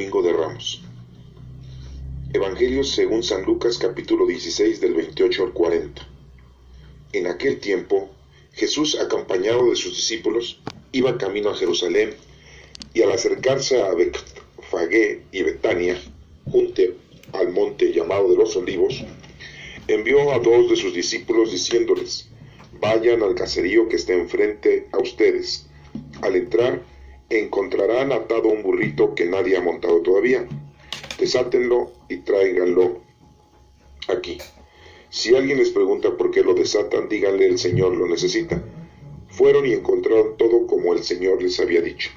Domingo de Ramos. Evangelio según San Lucas, capítulo 16, del 28 al 40. En aquel tiempo, Jesús, acompañado de sus discípulos, iba camino a Jerusalén, y al acercarse a Betfagé y Betania, junto al monte llamado de los Olivos, envió a 2 de sus discípulos diciéndoles: vayan al caserío que está enfrente a ustedes. Al entrar, encontrarán atado un burrito que nadie ha montado todavía. Desátenlo y tráiganlo aquí. Si alguien les pregunta por qué lo desatan, díganle: el Señor lo necesita. Fueron y encontraron todo como el Señor les había dicho.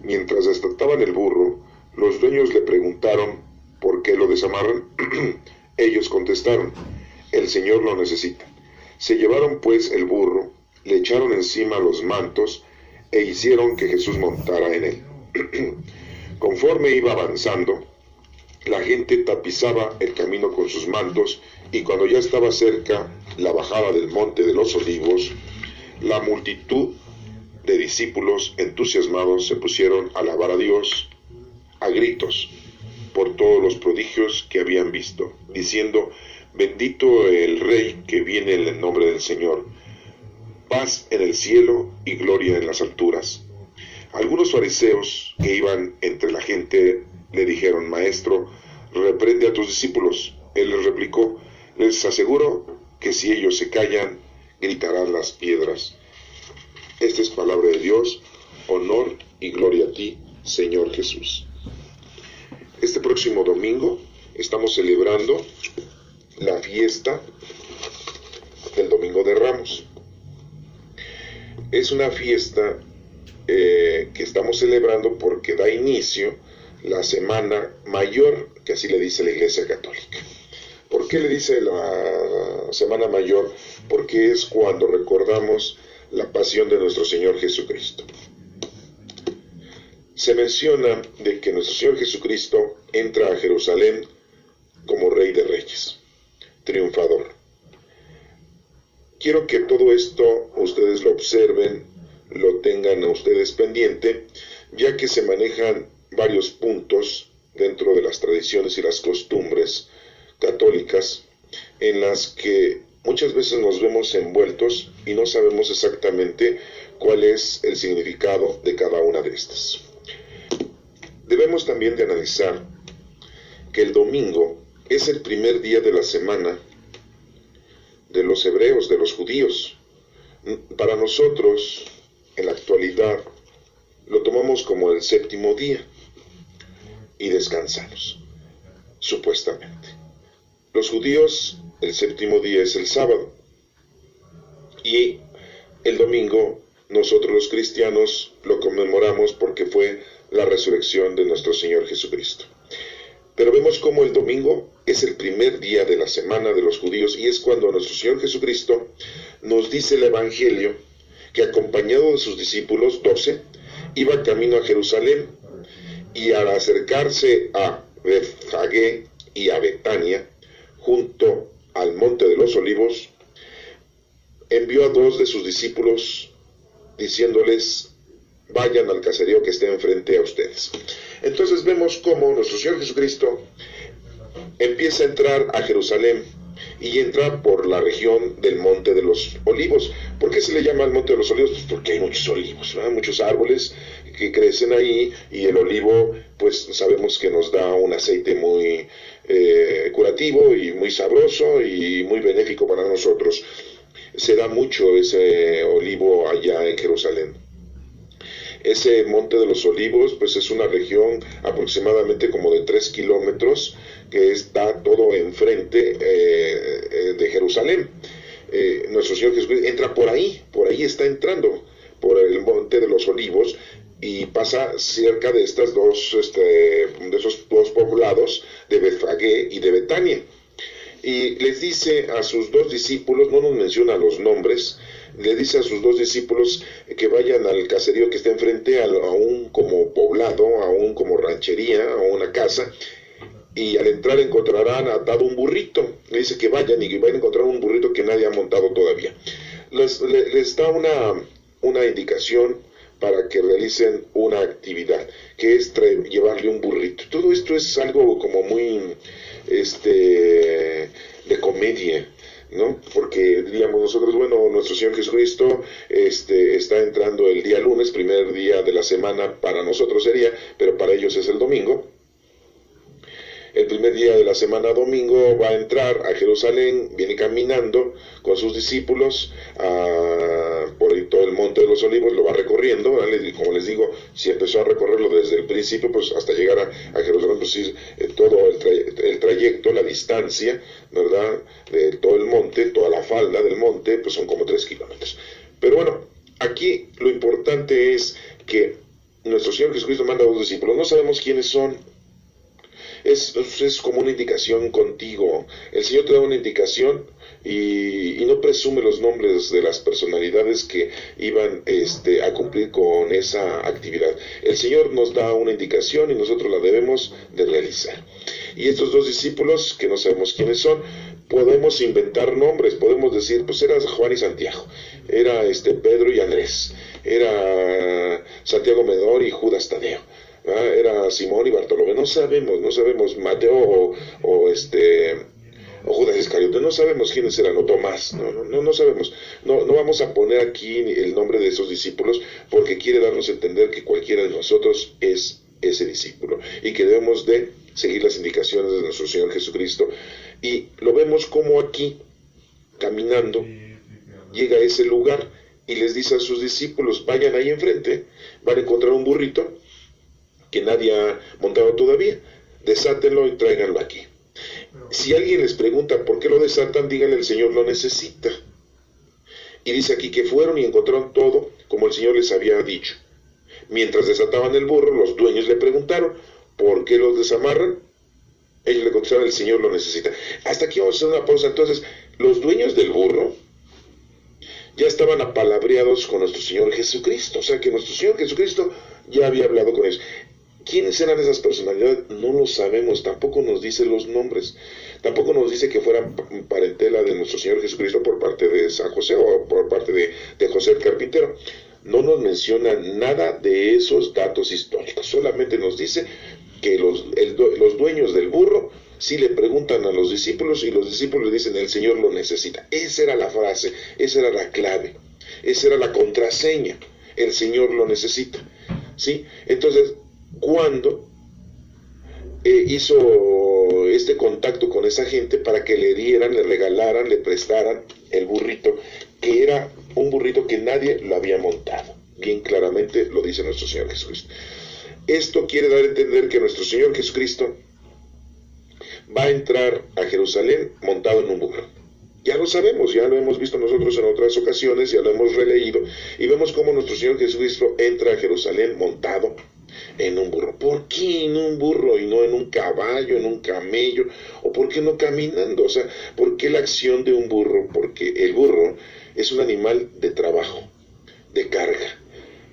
Mientras desataban el burro, los dueños le preguntaron por qué lo desamarran. Ellos contestaron: el Señor lo necesita. Se llevaron pues el burro, le echaron encima los mantos e hicieron que Jesús montara en él. Conforme iba avanzando, la gente tapizaba el camino con sus mantos, y cuando ya estaba cerca la bajada del monte de los Olivos, la multitud de discípulos entusiasmados se pusieron a alabar a Dios a gritos por todos los prodigios que habían visto, diciendo: bendito el Rey que viene en el nombre del Señor, paz en el cielo y gloria en las alturas. Algunos fariseos que iban entre la gente le dijeron: Maestro, reprende a tus discípulos. Él les replicó: les aseguro que si ellos se callan, gritarán las piedras. Esta es palabra de Dios. Honor y gloria a ti, Señor Jesús. Este próximo domingo estamos celebrando la fiesta del Domingo de Ramos. Es una fiesta que estamos celebrando porque da inicio la Semana Mayor, que así le dice la Iglesia Católica. ¿Por qué le dice la Semana Mayor? Porque es cuando recordamos la pasión de nuestro Señor Jesucristo. Se menciona de que nuestro Señor Jesucristo entra a Jerusalén como Rey de Reyes, triunfador. Quiero que todo esto ustedes lo observen, lo tengan a ustedes pendiente, ya que se manejan varios puntos dentro de las tradiciones y las costumbres católicas en las que muchas veces nos vemos envueltos y no sabemos exactamente cuál es el significado de cada una de estas. Debemos también de analizar que el domingo es el primer día de la semana de los hebreos, de los judíos. Para nosotros, en la actualidad, lo tomamos como el séptimo día y descansamos, supuestamente. Los judíos, el séptimo día es el sábado, y el domingo nosotros los cristianos lo conmemoramos porque fue la resurrección de nuestro Señor Jesucristo. Pero vemos cómo el domingo es el primer día de la semana de los judíos, y es cuando nuestro Señor Jesucristo nos dice el Evangelio que, acompañado de sus discípulos 12, iba camino a Jerusalén, y al acercarse a Betfagé y a Betania, junto al monte de los Olivos, envió a 2 de sus discípulos diciéndoles: vayan al caserío que esté enfrente a ustedes. Entonces vemos cómo nuestro Señor Jesucristo empieza a entrar a Jerusalén y entra por la región del Monte de los Olivos. ¿Por qué se le llama el Monte de los Olivos? Pues porque hay muchos olivos, ¿verdad? Muchos árboles que crecen ahí, y el olivo, pues sabemos que nos da un aceite muy curativo y muy sabroso y muy benéfico para nosotros. Se da mucho ese olivo allá en Jerusalén. Ese Monte de los Olivos, pues es una región aproximadamente como de 3 kilómetros que está todo enfrente de Jerusalén. Nuestro Señor Jesucristo entra por ahí está entrando, por el Monte de los Olivos, y pasa cerca de estas de esos 2 poblados de Betfagé y de Betania. Y les dice a sus 2 discípulos, no nos menciona los nombres, le dice a sus 2 discípulos que vayan al caserío que está enfrente, a un como poblado, a un como ranchería, a una casa, y al entrar encontrarán atado un burrito. Le dice que vayan y que vayan a encontrar un burrito que nadie ha montado todavía. Les da una indicación para que realicen una actividad, que es llevarle un burrito. Todo esto es algo como muy de comedia, ¿no? Porque diríamos nosotros, bueno, nuestro Señor Jesucristo está entrando el día lunes, primer día de la semana para nosotros sería, pero para ellos es el domingo. El primer día de la semana, domingo, va a entrar a Jerusalén, viene caminando con sus discípulos por todo el Monte de los Olivos, lo va recorriendo, ¿vale? Como les digo, si empezó a recorrerlo desde el principio, pues hasta llegar a Jerusalén, pues sí, todo el trayecto, la distancia, ¿verdad?, de todo el monte, toda la falda del monte, pues son como 3 kilómetros. Pero bueno, aquí lo importante es que nuestro Señor Jesucristo manda a 2 discípulos, no sabemos quiénes son. Es como una indicación contigo. El Señor te da una indicación y no presume los nombres de las personalidades que iban a cumplir con esa actividad. El Señor nos da una indicación y nosotros la debemos de realizar. Y estos 2 discípulos, que no sabemos quiénes son, podemos inventar nombres, podemos decir, pues era Juan y Santiago, era Pedro y Andrés, era Santiago Medor y Judas Tadeo. Era Simón y Bartolomé, no sabemos, Mateo o Judas Iscariote, no sabemos quiénes eran, o Tomás, no sabemos, no vamos a poner aquí el nombre de esos discípulos, porque quiere darnos a entender que cualquiera de nosotros es ese discípulo, y que debemos de seguir las indicaciones de nuestro Señor Jesucristo, y lo vemos como aquí, caminando, llega a ese lugar, y les dice a sus discípulos, vayan ahí enfrente, van a encontrar un burrito, que nadie ha montado todavía, desátenlo y tráiganlo aquí. Si alguien les pregunta por qué lo desatan, díganle, el Señor lo necesita. Y dice aquí que fueron y encontraron todo como el Señor les había dicho. Mientras desataban el burro, los dueños le preguntaron, ¿por qué los desamarran? Ellos le contestaron, el Señor lo necesita. Hasta aquí vamos a hacer una pausa. Entonces, los dueños del burro ya estaban apalabreados con nuestro Señor Jesucristo. O sea que nuestro Señor Jesucristo ya había hablado con ellos. ¿Quiénes eran esas personalidades? No lo sabemos, tampoco nos dice los nombres, tampoco nos dice que fueran parentela de nuestro Señor Jesucristo por parte de San José o por parte de José el Carpintero. No nos menciona nada de esos datos históricos, solamente nos dice que los dueños del burro sí le preguntan a los discípulos y los discípulos le dicen, el Señor lo necesita. Esa era la frase, esa era la clave, esa era la contraseña, el Señor lo necesita, ¿sí? Entonces, cuando hizo este contacto con esa gente para que le dieran, le regalaran, le prestaran el burrito, que era un burrito que nadie lo había montado. Bien claramente lo dice nuestro Señor Jesucristo. Esto quiere dar a entender que nuestro Señor Jesucristo va a entrar a Jerusalén montado en un burro. Ya lo sabemos, ya lo hemos visto nosotros en otras ocasiones, ya lo hemos releído, y vemos cómo nuestro Señor Jesucristo entra a Jerusalén montado en un burro. ¿Por qué en un burro y no en un caballo, en un camello? ¿O por qué no caminando? O sea, ¿por qué la acción de un burro? Porque el burro es un animal de trabajo, de carga.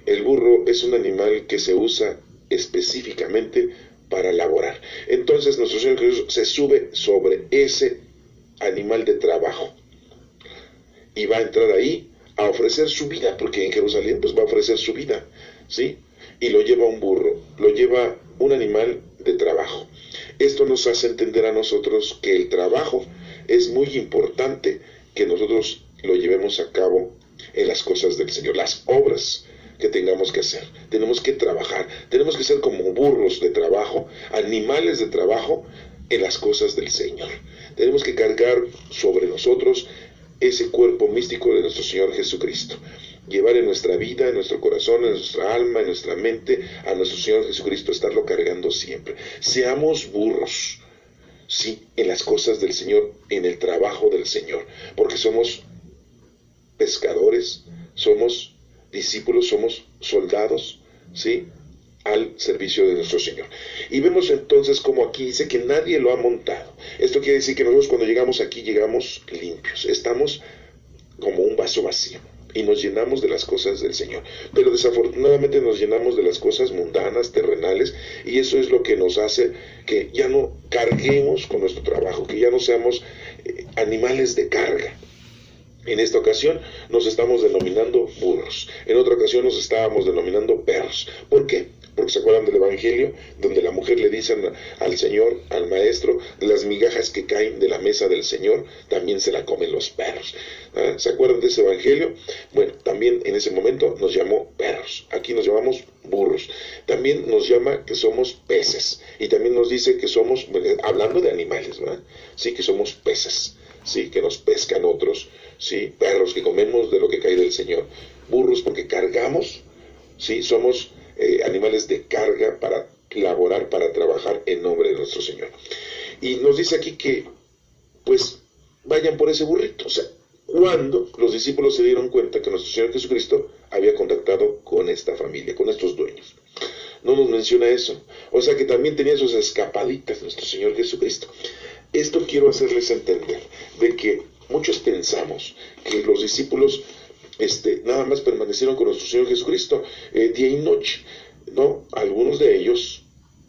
El burro es un animal que se usa específicamente para laborar. Entonces nuestro Señor Jesús se sube sobre ese animal de trabajo y va a entrar ahí a ofrecer su vida, porque en Jerusalén pues va a ofrecer su vida, ¿sí? Y lo lleva un burro, lo lleva un animal de trabajo. Esto nos hace entender a nosotros que el trabajo es muy importante, que nosotros lo llevemos a cabo en las cosas del Señor, las obras que tengamos que hacer. Tenemos que trabajar, tenemos que ser como burros de trabajo, animales de trabajo en las cosas del Señor. Tenemos que cargar sobre nosotros ese cuerpo místico de nuestro Señor Jesucristo. Llevar en nuestra vida, en nuestro corazón, en nuestra alma, en nuestra mente, a nuestro Señor Jesucristo, estarlo cargando siempre. Seamos burros, sí, en las cosas del Señor, en el trabajo del Señor, porque somos pescadores, somos discípulos, somos soldados, sí, al servicio de nuestro Señor. Y vemos entonces como aquí dice que nadie lo ha montado. Esto quiere decir que nosotros cuando llegamos aquí llegamos limpios, estamos como un vaso vacío y nos llenamos de las cosas del Señor. Pero desafortunadamente nos llenamos de las cosas mundanas, terrenales, y eso es lo que nos hace que ya no carguemos con nuestro trabajo, que ya no seamos animales de carga. En esta ocasión nos estamos denominando burros. En otra ocasión nos estábamos denominando perros. ¿Por qué? Porque se acuerdan del Evangelio, donde la mujer le dice al Señor, al Maestro, las migajas que caen de la mesa del Señor, también se la comen los perros. ¿Ah? ¿Se acuerdan de ese Evangelio? Bueno, también en ese momento nos llamó perros. Aquí nos llamamos burros. También nos llama que somos peces. Y también nos dice que somos, hablando de animales, ¿verdad? Sí, que somos peces. Sí, que nos pescan otros. Sí, perros que comemos de lo que cae del Señor. Burros porque cargamos. Sí, somos animales de carga para laborar, para trabajar en nombre de nuestro Señor. Y nos dice aquí que, pues, vayan por ese burrito. O sea, cuando los discípulos se dieron cuenta que nuestro Señor Jesucristo había contactado con esta familia, con estos dueños. No nos menciona eso. O sea que también tenía sus escapaditas nuestro Señor Jesucristo. Esto quiero hacerles entender, de que muchos pensamos que los discípulos nada más permanecieron con nuestro Señor Jesucristo día y noche, ¿no? Algunos de ellos,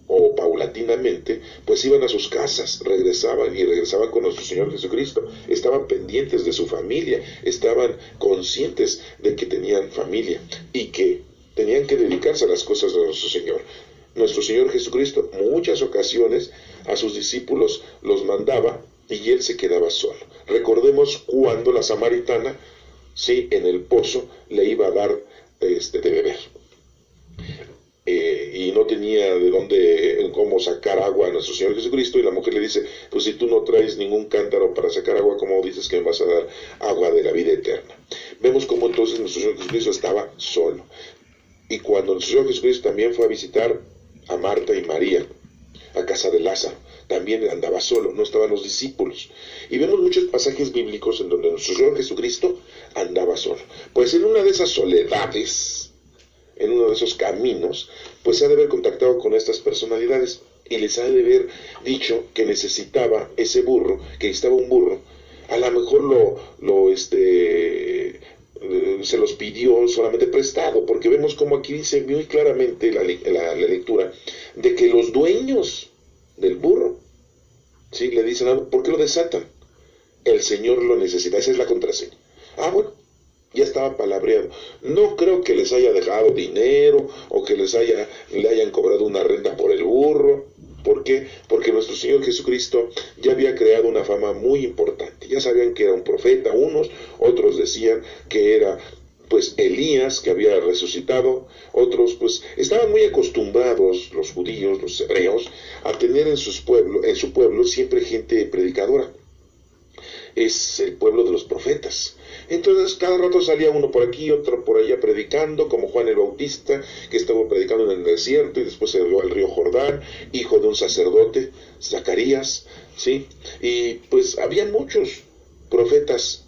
o paulatinamente, pues iban a sus casas, regresaban con nuestro Señor Jesucristo, estaban pendientes de su familia, estaban conscientes de que tenían familia y que tenían que dedicarse a las cosas de nuestro Señor. Nuestro Señor Jesucristo, muchas ocasiones, a sus discípulos los mandaba y Él se quedaba solo. Recordemos cuando la samaritana, sí, en el pozo le iba a dar de beber. Y no tenía cómo sacar agua a nuestro Señor Jesucristo, y la mujer le dice, pues si tú no traes ningún cántaro para sacar agua, ¿cómo dices que me vas a dar agua de la vida eterna? Vemos cómo entonces nuestro Señor Jesucristo estaba solo. Y cuando nuestro Señor Jesucristo también fue a visitar a Marta y María, a casa de Lázaro, también andaba solo, no estaban los discípulos. Y vemos muchos pasajes bíblicos en donde nuestro Señor Jesucristo andaba solo. Pues en una de esas soledades, en uno de esos caminos, pues se ha de haber contactado con estas personalidades y les ha de haber dicho que necesitaba ese burro, que necesitaba un burro. A lo mejor se los pidió solamente prestado, porque vemos como aquí dice muy claramente la lectura, de que los dueños del burro, ¿sí?, le dicen, ¿por qué lo desatan? El Señor lo necesita, esa es la contraseña. Ah, bueno, ya estaba palabreado. No creo que les haya dejado dinero o que le hayan cobrado una renta por el burro. ¿Por qué? Porque nuestro Señor Jesucristo ya había creado una fama muy importante. Ya sabían que era un profeta, otros decían que era pues Elías, que había resucitado, otros pues estaban muy acostumbrados, los judíos, los hebreos, a tener en su pueblo siempre gente predicadora. Es el pueblo de los profetas. Entonces cada rato salía uno por aquí, otro por allá predicando, como Juan el Bautista, que estaba predicando en el desierto y después se dio al río Jordán, hijo de un sacerdote, Zacarías, ¿sí? Y pues había muchos profetas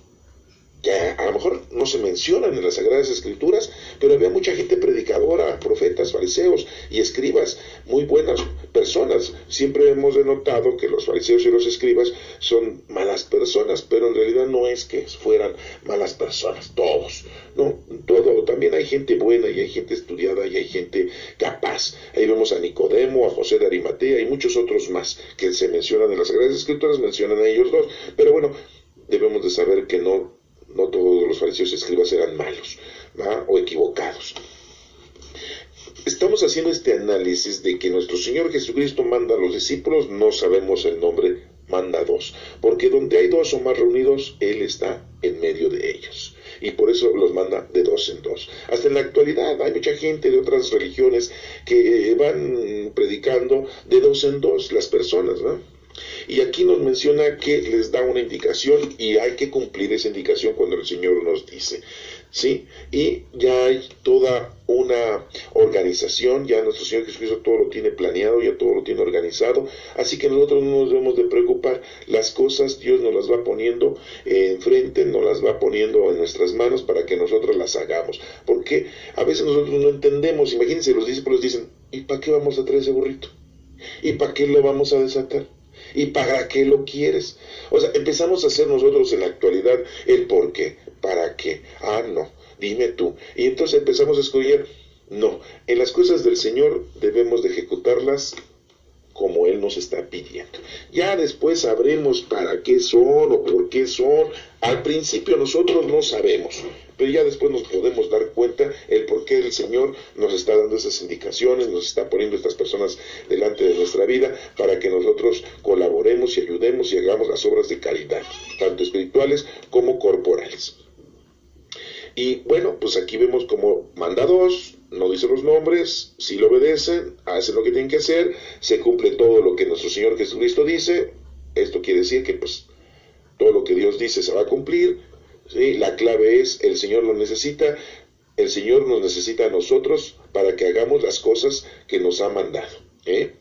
que a lo mejor no se mencionan en las Sagradas Escrituras, pero había mucha gente predicadora, profetas, fariseos y escribas, muy buenas personas. Siempre hemos denotado que los fariseos y los escribas son malas personas, pero en realidad no es que fueran malas personas, todos, no, también hay gente buena y hay gente estudiada y hay gente capaz. Ahí vemos a Nicodemo, a José de Arimatea y muchos otros más que se mencionan en las Sagradas Escrituras, mencionan a ellos dos, pero bueno, debemos de saber que no todos los fariseos y escribas eran malos, ¿va?, o equivocados. Estamos haciendo este análisis de que nuestro Señor Jesucristo manda a los discípulos, no sabemos el nombre, manda dos, porque donde hay dos o más reunidos, Él está en medio de ellos, y por eso los manda de dos en dos. Hasta en la actualidad hay mucha gente de otras religiones que van predicando de dos en dos las personas, ¿no? Y aquí nos menciona que les da una indicación y hay que cumplir esa indicación cuando el Señor nos dice, ¿sí? Y ya hay toda una organización, ya nuestro Señor Jesucristo todo lo tiene planeado, ya todo lo tiene organizado, así que nosotros no nos debemos de preocupar. Las cosas Dios nos las va poniendo enfrente, nos las va poniendo en nuestras manos para que nosotros las hagamos, porque a veces nosotros no entendemos. Imagínense, los discípulos dicen, ¿y para qué vamos a traer ese burrito? ¿Y para qué lo vamos a desatar? ¿Y para qué lo quieres? O sea, empezamos a hacer nosotros en la actualidad el por qué, para qué, no, dime tú. Y entonces empezamos a escoger, no, en las cosas del Señor debemos de ejecutarlas como Él nos está pidiendo. Ya después sabremos para qué son o por qué son. Al principio nosotros no sabemos, pero ya después nos podemos dar cuenta el por qué el Señor nos está dando esas indicaciones, nos está poniendo estas personas delante de nuestra vida para que nosotros colaboremos y ayudemos y hagamos las obras de caridad, tanto espirituales como corporales. Y bueno, pues aquí vemos como manda dos, no dice los nombres, si lo obedecen, hacen lo que tienen que hacer, se cumple todo lo que nuestro Señor Jesucristo dice. Esto quiere decir que pues todo lo que Dios dice se va a cumplir, ¿sí? La clave es, el Señor lo necesita, el Señor nos necesita a nosotros para que hagamos las cosas que nos ha mandado, ¿eh?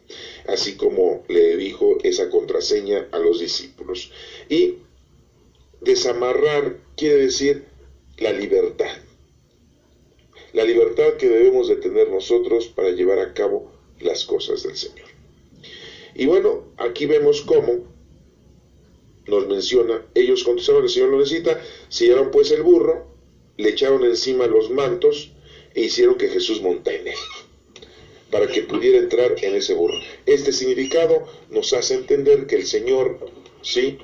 Así como le dijo esa contraseña a los discípulos. Y desamarrar quiere decir la libertad que debemos de tener nosotros para llevar a cabo las cosas del Señor. Y bueno, aquí vemos cómo nos menciona, ellos contestaron, el Señor lo necesita, sellaron pues el burro, le echaron encima los mantos e hicieron que Jesús montara en él, para que pudiera entrar en ese burro. Este significado nos hace entender que el Señor, sí,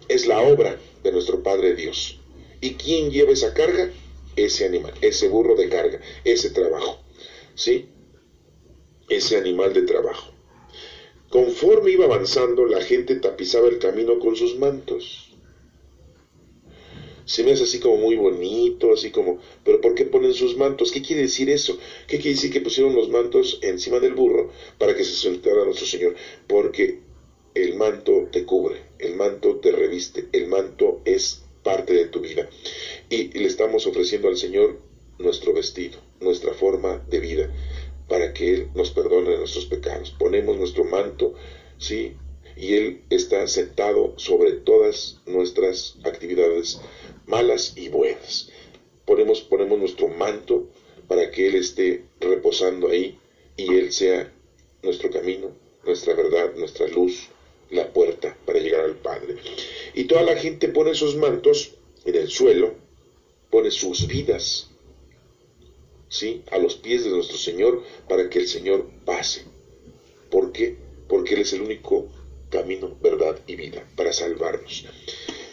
es la obra de nuestro Padre Dios. ¿Y quién lleva esa carga? Ese animal, ese burro de carga, ese trabajo, ¿sí? Ese animal de trabajo. Conforme iba avanzando, la gente tapizaba el camino con sus mantos. Se me hace así como muy bonito, así como, pero ¿por qué ponen sus mantos? ¿Qué quiere decir eso? ¿Qué quiere decir que pusieron los mantos encima del burro para que se sentara nuestro Señor? Porque el manto te cubre, el manto te reviste, el manto es parte de tu vida. Y le estamos ofreciendo al Señor nuestro vestido, nuestra forma de vida, para que Él nos perdone nuestros pecados. Ponemos nuestro manto, ¿sí? Y Él está sentado sobre todas nuestras actividades malas y buenas. Ponemos nuestro manto para que Él esté reposando ahí y Él sea nuestro camino, nuestra verdad, nuestra luz, la puerta para llegar al Padre. Y toda la gente pone sus mantos en el suelo, pone sus vidas, ¿sí?, a los pies de nuestro Señor para que el Señor pase. ¿Por qué? Porque Él es el único camino, verdad y vida para salvarnos.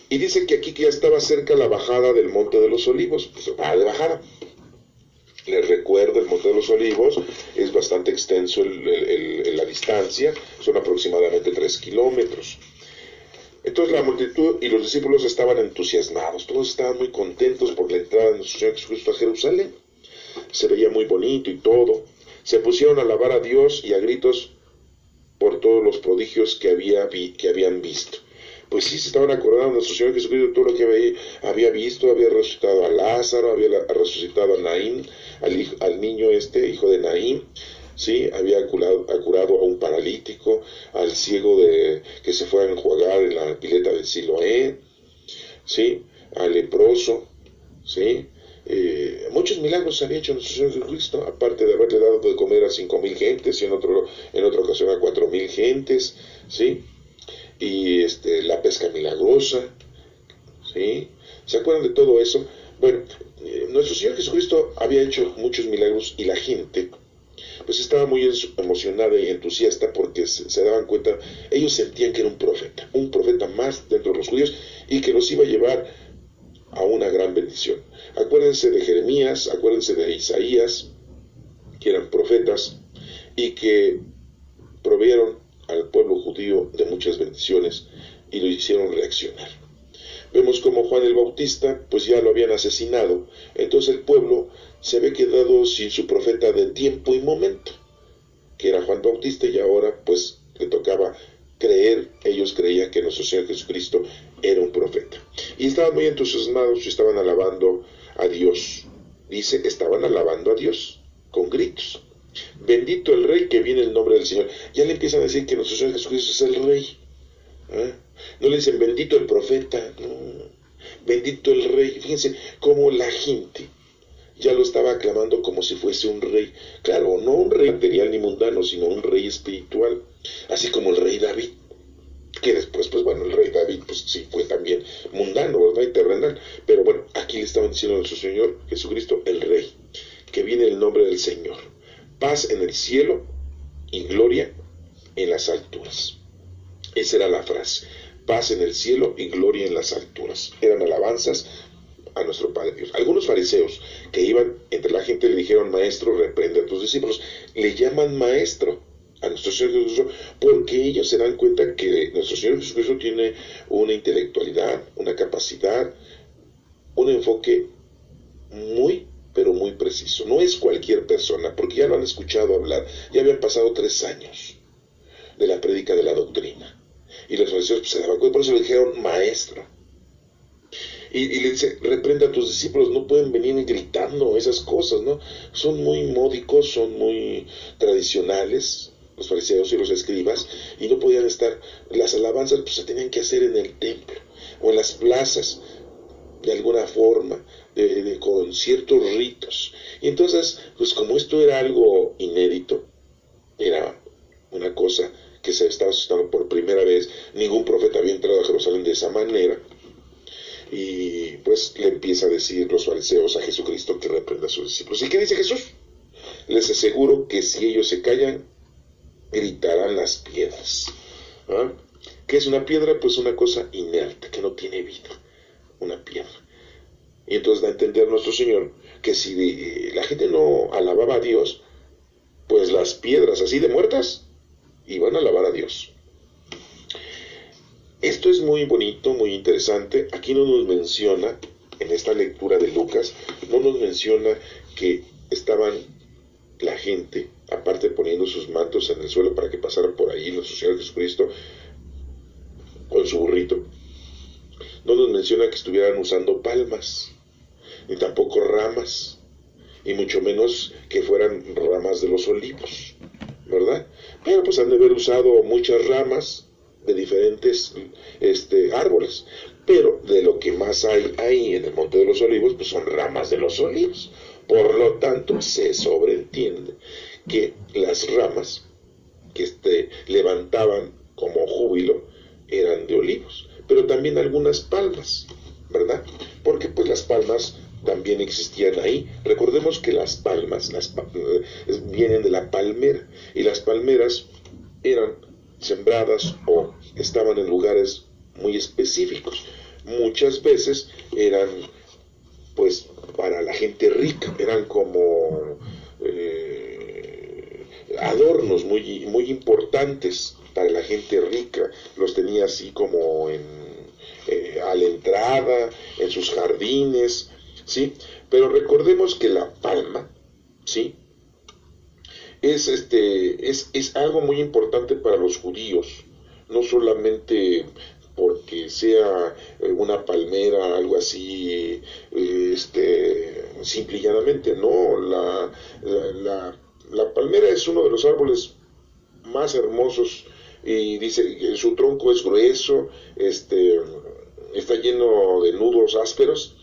Y dice que aquí que ya estaba cerca la bajada del Monte de los Olivos, pues va de bajada. Les recuerdo, el Monte de los Olivos es bastante extenso la distancia, son aproximadamente 3 kilómetros. Entonces la multitud y los discípulos estaban entusiasmados, todos estaban muy contentos por la entrada de nuestro Señor Jesucristo a Jerusalén. Se veía muy bonito y todo. Se pusieron a alabar a Dios y a gritos por todos los prodigios que habían visto. Pues sí, se estaban acordando de nuestro Señor Jesucristo, todo lo que había visto. Había resucitado a Lázaro, había resucitado a Naín, al niño hijo de Naín, ¿sí? Había curado a un paralítico, al ciego que se fue a enjuagar en la pileta de Siloé, ¿sí? Al leproso, ¿sí? Muchos milagros había hecho nuestro Señor Jesucristo, aparte de haberle dado de comer a 5,000 gentes y en otra ocasión a 4,000 gentes, ¿sí? Y la pesca milagrosa, ¿sí? ¿Se acuerdan de todo eso? Bueno, nuestro Señor Jesucristo había hecho muchos milagros y la gente pues estaba muy emocionada y entusiasta porque se daban cuenta, ellos sentían que era un profeta más dentro de los judíos y que los iba a llevar a una gran bendición. Acuérdense de Jeremías, acuérdense de Isaías, que eran profetas y que proveyeron al pueblo judío de muchas bendiciones y lo hicieron reaccionar. Vemos como Juan el Bautista pues ya lo habían asesinado, entonces el pueblo se había quedado sin su profeta de tiempo y momento, que era Juan Bautista, y ahora pues le tocaba creer. Ellos creían que nuestro Señor Jesucristo era un profeta y estaban muy entusiasmados y estaban alabando a Dios. Dice, estaban alabando a Dios con gritos. Bendito el Rey que viene en el nombre del Señor. Ya le empiezan a decir que nuestro Señor Jesucristo es el Rey. No le dicen bendito el profeta, no. Bendito el Rey. Fíjense cómo la gente ya lo estaba aclamando como si fuese un rey. Claro, no un rey material ni mundano, sino un rey espiritual, así como el rey David, que después, pues bueno, el rey David, pues sí, fue también mundano, ¿verdad?, y terrenal. Pero bueno, aquí le estaban diciendo a nuestro Señor Jesucristo, el Rey, que viene en el nombre del Señor. Paz en el cielo y gloria en las alturas. Esa era la frase: paz en el cielo y gloria en las alturas. Eran alabanzas a nuestro Padre Dios. Algunos fariseos que iban entre la gente le dijeron: maestro, reprende a tus discípulos. Le llaman maestro a nuestro Señor Jesucristo porque ellos se dan cuenta que nuestro Señor Jesucristo tiene una intelectualidad, una capacidad, un enfoque muy, pero muy preciso. No es cualquier persona, porque ya lo han escuchado hablar. Ya habían pasado 3 años de la prédica de la doctrina. Y los fariseos pues, se daban cuenta, por eso le dijeron maestro. Y le dice: reprende a tus discípulos, no pueden venir gritando esas cosas, ¿no? Son muy módicos, son muy tradicionales, los fariseos y los escribas, y no podían estar. Las alabanzas pues se tenían que hacer en el templo o en las plazas, de alguna forma, con ciertos ritos. Y entonces, pues como esto era algo inédito, era una cosa que se estaba suscitando por primera vez, ningún profeta había entrado a Jerusalén de esa manera, y pues le empieza a decir los fariseos a Jesucristo que reprenda a sus discípulos. ¿Y qué dice Jesús? Les aseguro que si ellos se callan, gritarán las piedras. ¿Ah? ¿Qué es una piedra? Pues una cosa inerte, que no tiene vida, una piedra. Y entonces da a entender nuestro Señor que si la gente no alababa a Dios, pues las piedras así de muertas iban a alabar a Dios. Esto es muy bonito, muy interesante. Aquí no nos menciona, en esta lectura de Lucas, no nos menciona que estaban la gente, aparte poniendo sus mantos en el suelo para que pasaran por ahí nuestro Señor Jesucristo con su burrito. No nos menciona que estuvieran usando palmas, ni tampoco ramas, y mucho menos que fueran ramas de los olivos, ¿verdad? Pero pues han de haber usado muchas ramas de diferentes árboles, pero de lo que más hay ahí en el Monte de los Olivos, pues son ramas de los olivos. Por lo tanto, se sobreentiende que las ramas que levantaban como júbilo eran de olivos, pero también algunas palmas, ¿verdad? Porque pues las palmas también existían ahí. Recordemos que las palmas vienen de la palmera, y las palmeras eran sembradas o estaban en lugares muy específicos. Muchas veces eran pues para la gente rica, eran como adornos muy, muy importantes para la gente rica. Los tenía así como a la entrada, en sus jardines, ¿sí? Pero recordemos que la palma, ¿sí?, es algo muy importante para los judíos, no solamente porque sea una palmera, algo así, simple y llanamente, no. La palmera es uno de los árboles más hermosos, y dice que su tronco es grueso, está lleno de nudos ásperos,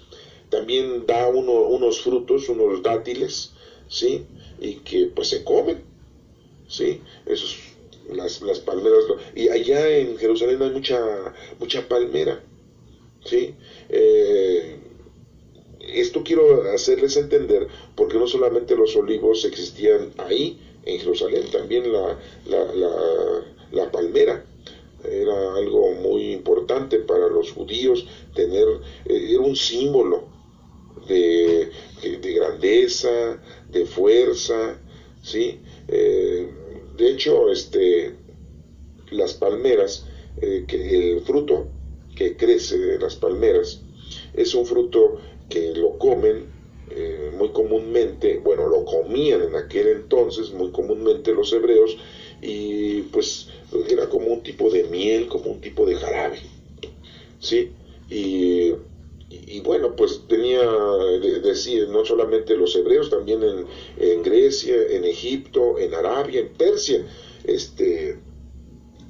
también da unos frutos, unos dátiles, ¿sí?, y que pues se comen, ¿sí? Esos, las palmeras, y allá en Jerusalén hay mucha palmera, ¿sí? Esto quiero hacerles entender, porque no solamente los olivos existían ahí en Jerusalén, también la palmera era algo muy importante para los judíos. Era un símbolo de grandeza, de fuerza, ¿sí? De hecho, las palmeras, el fruto que crece de las palmeras es un fruto que lo comen muy comúnmente, bueno, lo comían en aquel entonces muy comúnmente los hebreos, y pues era como un tipo de miel, como un tipo de jarabe, ¿sí? Y bueno, pues decir, no solamente los hebreos, también en Grecia, en Egipto, en Arabia, en Persia,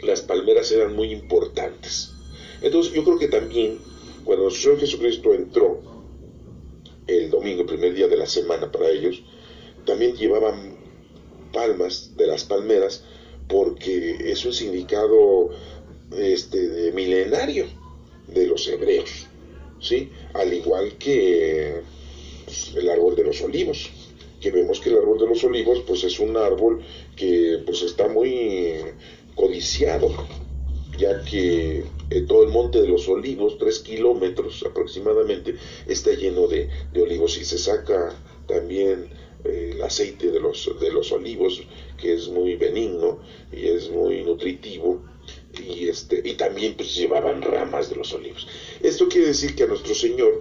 las palmeras eran muy importantes. Entonces yo creo que también cuando el Señor Jesucristo entró el domingo, el primer día de la semana para ellos, también llevaban palmas de las palmeras, porque es un significado milenario de los hebreos, ¿sí? Al igual que el árbol de los olivos, que vemos que el árbol de los olivos pues es un árbol que pues está muy codiciado, ya que todo el monte de los olivos, 3 kilómetros aproximadamente, está lleno de olivos, y se saca también el aceite de los olivos, que es muy benigno y es muy nutritivo, y también pues llevaban ramas de los olivos. Esto quiere decir que a nuestro Señor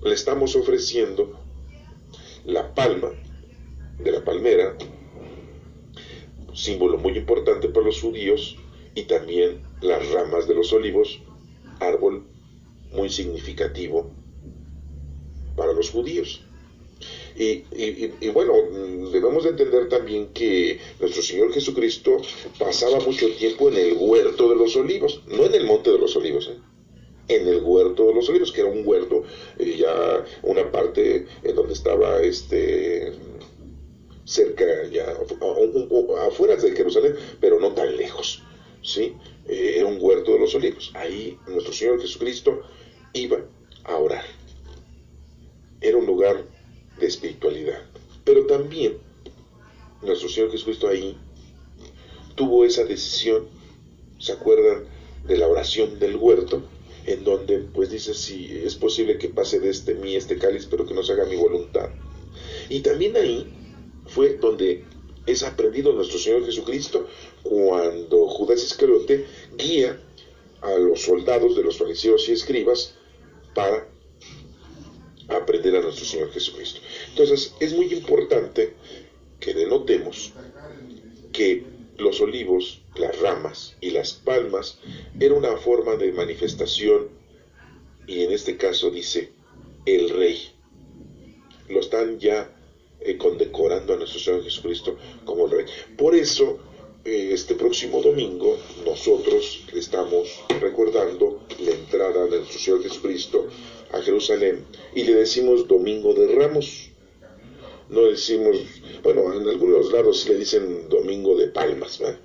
le estamos ofreciendo la palma de la palmera, símbolo muy importante para los judíos, y también las ramas de los olivos, árbol muy significativo para los judíos. Y bueno, debemos de entender también que nuestro Señor Jesucristo pasaba mucho tiempo en el huerto de los olivos, no en el monte de los olivos, en el huerto de los olivos, que era un huerto, ya una parte en donde estaba cerca, ya afuera de Jerusalén, pero no tan lejos, ¿sí? Era un huerto de los olivos. Ahí nuestro Señor Jesucristo iba a orar. Era un lugar de espiritualidad. Pero también nuestro Señor Jesucristo ahí tuvo esa decisión. ¿Se acuerdan de la oración del huerto? En donde pues dice: si es posible que pase de mí este cáliz, pero que no se haga mi voluntad. Y también ahí fue donde es aprendido nuestro Señor Jesucristo, cuando Judas Iscariote guía a los soldados de los fariseos y escribas para aprender a nuestro Señor Jesucristo. Entonces es muy importante que denotemos que los olivos, las ramas y las palmas era una forma de manifestación, y en este caso dice el Rey. Lo están ya condecorando a nuestro Señor Jesucristo como el Rey. Por eso este próximo domingo nosotros estamos recordando la entrada de nuestro Señor Jesucristo a Jerusalén, y le decimos Domingo de Ramos. No decimos, bueno, en algunos lados sí le dicen Domingo de Palmas, ¿verdad?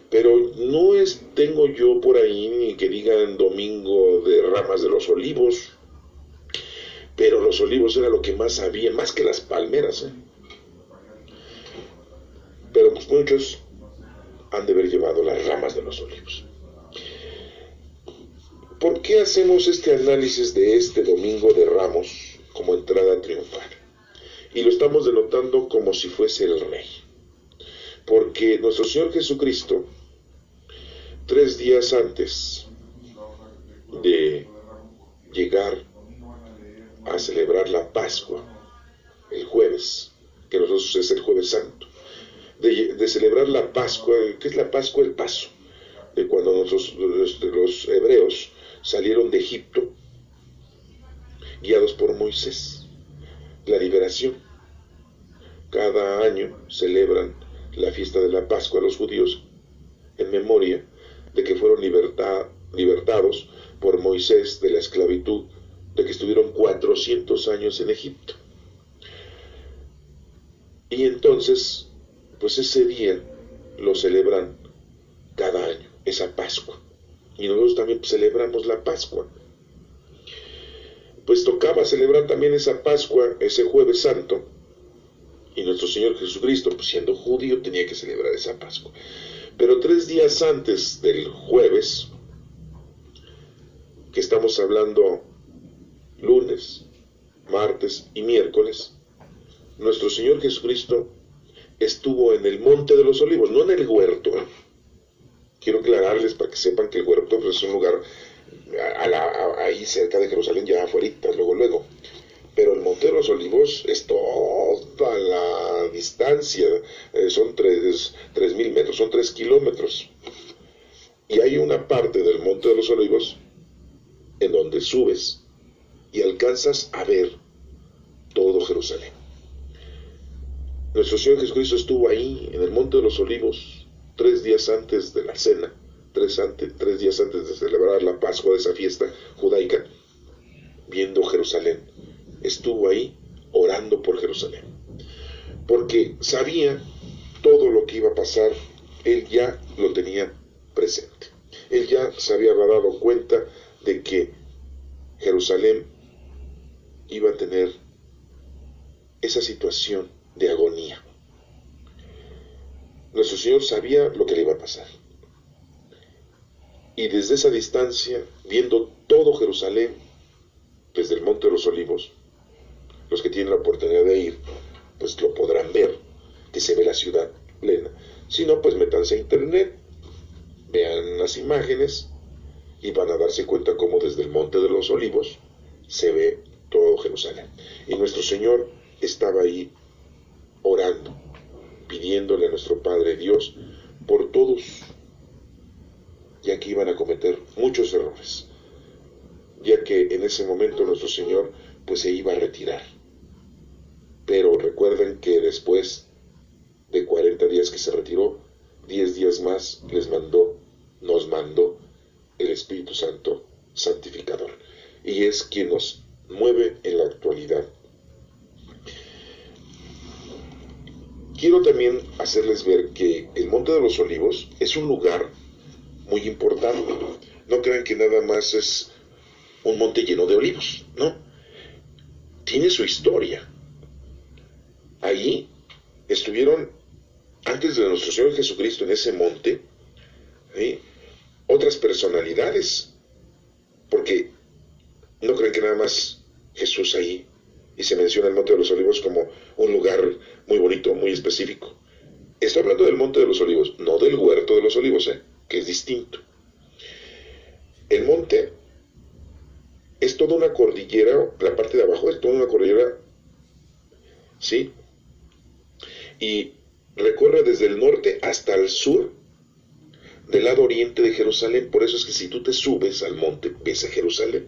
Pero no tengo yo por ahí ni que digan Domingo de Ramas de los Olivos, pero los olivos era lo que más había, más que las palmeras, pero pues muchos han de haber llevado las ramas de los olivos. ¿Por qué hacemos este análisis de este Domingo de Ramos como entrada triunfal? Y lo estamos denotando como si fuese el Rey. Porque nuestro Señor Jesucristo, 3 días antes de llegar a celebrar la Pascua, el jueves, que nosotros es el Jueves Santo, de celebrar la Pascua. ¿Qué es la Pascua? El paso, de cuando los hebreos salieron de Egipto, guiados por Moisés, la liberación. Cada año celebran la fiesta de la Pascua los judíos en memoria de que fueron libertados por Moisés de la esclavitud, de que estuvieron 400 años en Egipto. Y entonces, pues ese día lo celebran cada año, esa Pascua. Y nosotros también celebramos la Pascua. Pues tocaba celebrar también esa Pascua, ese Jueves Santo, y nuestro Señor Jesucristo, pues siendo judío, tenía que celebrar esa Pascua. Pero 3 días antes del jueves, que estamos hablando lunes, martes y miércoles, nuestro Señor Jesucristo estuvo en el Monte de los Olivos, no en el huerto. Quiero aclararles para que sepan que el huerto pues, es un lugar ahí cerca de Jerusalén, ya afuera, luego. Pero el Monte de los Olivos es toda la distancia, son 3.000 metros, son 3 kilómetros. Y hay una parte del Monte de los Olivos en donde subes y alcanzas a ver todo Jerusalén. Nuestro Señor Jesucristo estuvo ahí en el Monte de los Olivos 3 días antes de la cena, 3 días antes de celebrar la Pascua, de esa fiesta judaica, viendo Jerusalén. Estuvo ahí orando por Jerusalén, porque sabía todo lo que iba a pasar. Él ya lo tenía presente. Él ya se había dado cuenta de que Jerusalén iba a tener esa situación de agonía. nuestro Señor sabía lo que le iba a pasar. Y desde esa distancia, viendo todo Jerusalén, desde el Monte de los Olivos, los que tienen la oportunidad de ir, pues lo podrán ver, que se ve la ciudad plena. Si no, pues métanse a internet, vean las imágenes y van a darse cuenta cómo desde el Monte de los Olivos se ve todo Jerusalén. Y nuestro Señor estaba ahí orando, pidiéndole a nuestro Padre Dios por todos, ya que iban a cometer muchos errores, ya que en ese momento nuestro Señor pues se iba a retirar. Pero recuerden que después de 40 días que se retiró, 10 días más nos mandó el Espíritu Santo santificador, y es quien nos mueve en la actualidad. Quiero también hacerles ver que el Monte de los Olivos es un lugar muy importante. No crean que nada más es un monte lleno de olivos, no. Tiene su historia. Ahí estuvieron, antes de nuestro Señor Jesucristo en ese monte, ¿sí?, otras personalidades, porque no crean que nada más Jesús ahí, y se menciona el Monte de los Olivos como un lugar muy bonito, muy específico. Estoy hablando del Monte de los Olivos, no del Huerto de los Olivos, que es distinto. El monte es toda una cordillera, la parte de abajo es toda una cordillera, ¿sí?, y recorre desde el norte hasta el sur del lado oriente de Jerusalén. Por eso es que si tú te subes al monte, ves a Jerusalén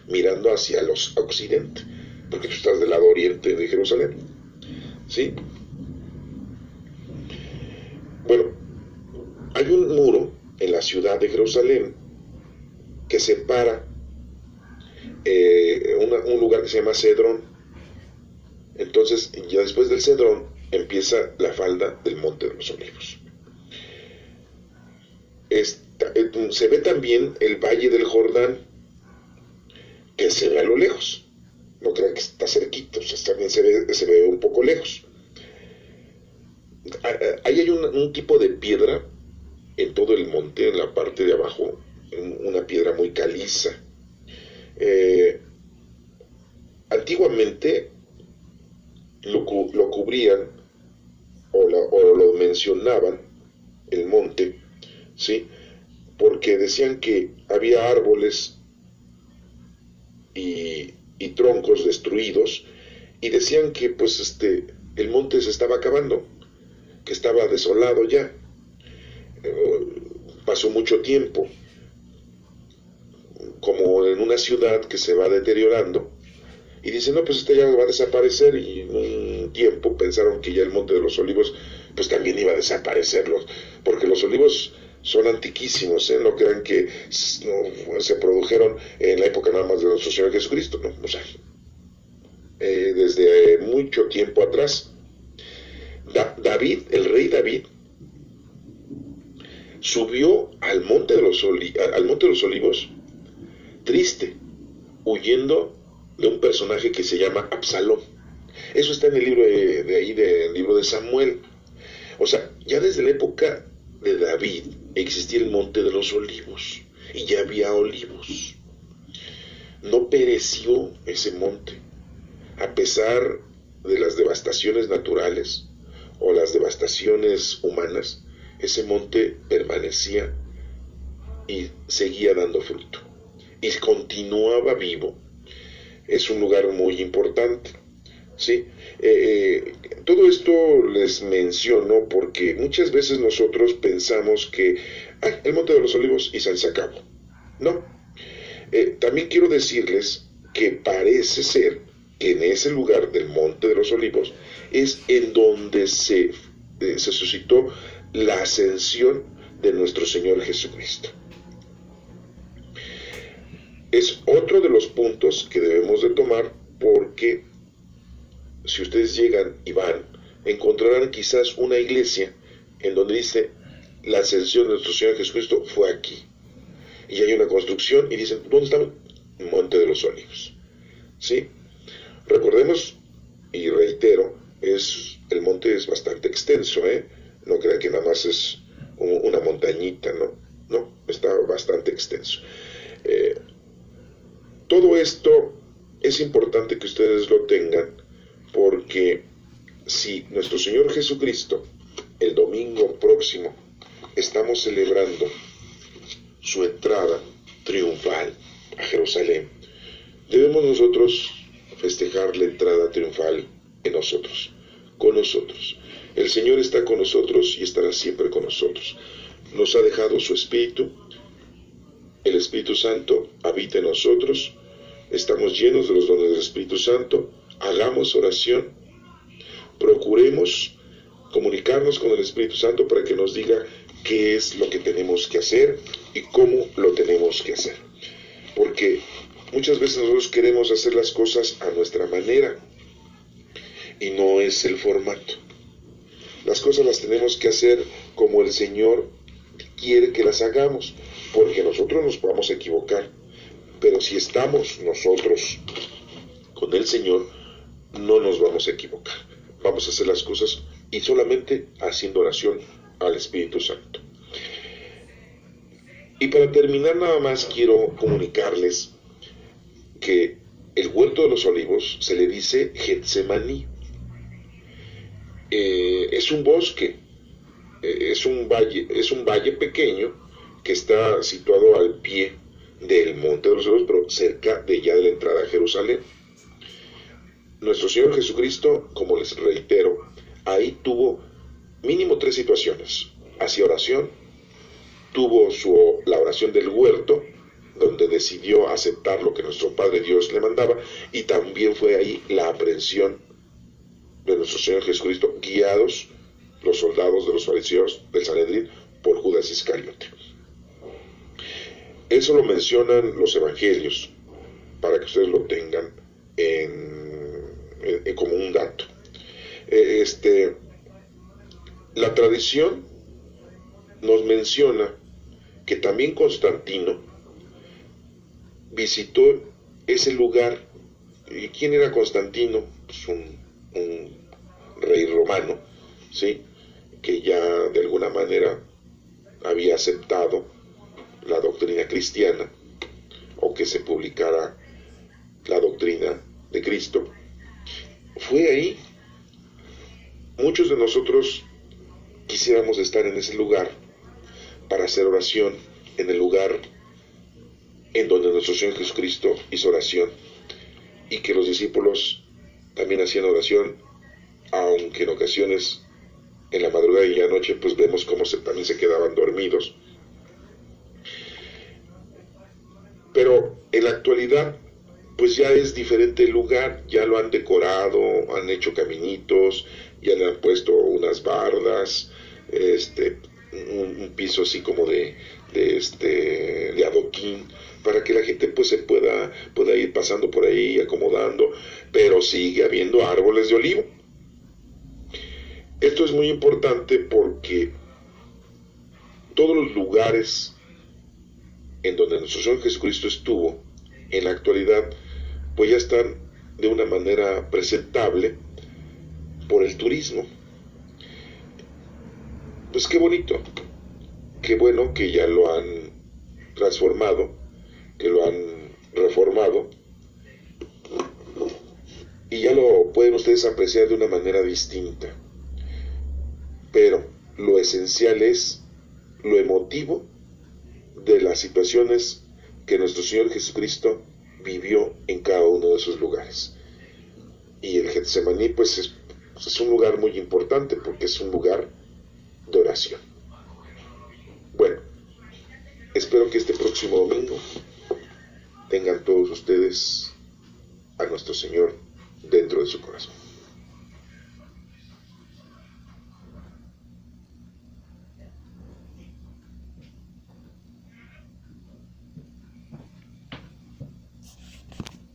mirando hacia el occidente, porque tú estás del lado oriente de Jerusalén, ¿sí? Bueno, hay un muro en la ciudad de Jerusalén que separa un lugar que se llama Cedrón. Entonces, ya después del Cedrón empieza la falda del Monte de los Olivos. Se ve también el Valle del Jordán, que se ve a lo lejos. No crean que está cerquito, o sea, también se ve un poco lejos. Ahí hay un tipo de piedra en todo el monte, en la parte de abajo, una piedra muy caliza. Antiguamente lo cubrían o lo mencionaban el monte, ¿sí?, porque decían que había árboles y troncos destruidos, y decían que pues el monte se estaba acabando, que estaba desolado ya. Pasó mucho tiempo, como en una ciudad que se va deteriorando, y dicen, no, pues ya va a desaparecer, y en un tiempo pensaron que ya el Monte de los Olivos pues también iba a desaparecer, porque los olivos son antiquísimos, no crean que no, se produjeron en la época nada más de nuestro Señor Jesucristo, no, o sea, desde mucho tiempo atrás. David, el rey David, subió al Monte de los Olivos triste, huyendo de un personaje que se llama Absalón. Eso está en el libro del libro de Samuel. O sea, ya desde la época de David existía el Monte de los Olivos y ya había olivos. No pereció ese monte, a pesar de las devastaciones naturales o las devastaciones humanas. Ese monte permanecía y seguía dando fruto y continuaba vivo. Es un lugar muy importante, ¿sí? Todo esto les menciono porque muchas veces nosotros pensamos que el Monte de los Olivos y se acabó. No. También quiero decirles que parece ser que en ese lugar del Monte de los Olivos es en donde se suscitó la ascensión de nuestro Señor Jesucristo. Es otro de los puntos que debemos de tomar, porque si ustedes llegan y van, encontrarán quizás una iglesia en donde dice la ascensión de nuestro Señor Jesucristo fue aquí, y hay una construcción y dicen, ¿dónde está el Monte de los Olivos? ¿Sí? Recordemos, y reitero, el monte es bastante extenso, no crean que nada más más es una montañita, no, está bastante extenso. Todo esto es importante que ustedes lo tengan, porque si nuestro Señor Jesucristo, el domingo próximo, estamos celebrando su entrada triunfal a Jerusalén, debemos nosotros festejar la entrada triunfal en nosotros, con nosotros. El Señor está con nosotros y estará siempre con nosotros. Nos ha dejado su Espíritu, el Espíritu Santo habita en nosotros, estamos llenos de los dones del Espíritu Santo. Hagamos oración, procuremos comunicarnos con el Espíritu Santo para que nos diga qué es lo que tenemos que hacer y cómo lo tenemos que hacer. Porque muchas veces nosotros queremos hacer las cosas a nuestra manera y no es el formato. Las cosas las tenemos que hacer como el Señor quiere que las hagamos, porque nosotros nos vamos a equivocar. Pero si estamos nosotros con el Señor, no nos vamos a equivocar. Vamos a hacer las cosas y solamente haciendo oración al Espíritu Santo. Y para terminar, nada más quiero comunicarles que el huerto de los olivos se le dice Getsemaní. Es un bosque, es un valle pequeño que está situado al pie del Monte de los Olivos, pero cerca de ya de la entrada a Jerusalén. Nuestro Señor Jesucristo, como les reitero, ahí tuvo mínimo 3 situaciones. Hacía oración, tuvo la oración del huerto, donde decidió aceptar lo que nuestro Padre Dios le mandaba, y también fue ahí la aprehensión de nuestro Señor Jesucristo, guiados los soldados de los fariseos del Sanedrín por Judas Iscariote. Eso lo mencionan los evangelios, para que ustedes lo tengan como un dato. La tradición nos menciona que también Constantino visitó ese lugar. ¿Y quién era Constantino? Pues un rey romano, ¿sí?, que ya de alguna manera había aceptado la doctrina cristiana, o que se publicara la doctrina de Cristo. Fue ahí. Muchos de nosotros quisiéramos estar en ese lugar para hacer oración, en el lugar en donde nuestro Señor Jesucristo hizo oración, y que los discípulos también hacían oración, aunque en ocasiones en la madrugada y la noche pues vemos cómo también se quedaban dormidos. Pero en la actualidad pues ya es diferente el lugar, ya lo han decorado, han hecho caminitos, ya le han puesto unas bardas, un piso así como de adoquín, para que la gente pues se pueda ir pasando por ahí, acomodando, pero sigue habiendo árboles de olivo. Esto es muy importante porque todos los lugares en donde nuestro Señor Jesucristo estuvo, en la actualidad, pues ya están de una manera presentable por el turismo. Pues qué bonito, qué bueno que ya lo han transformado, que lo han reformado, y ya lo pueden ustedes apreciar de una manera distinta. Pero lo esencial es lo emotivo de las situaciones que nuestro Señor Jesucristo vivió en cada uno de esos lugares. Y el Getsemaní pues es un lugar muy importante, porque es un lugar de oración. Bueno, espero que este próximo domingo tengan todos ustedes a nuestro Señor dentro de su corazón.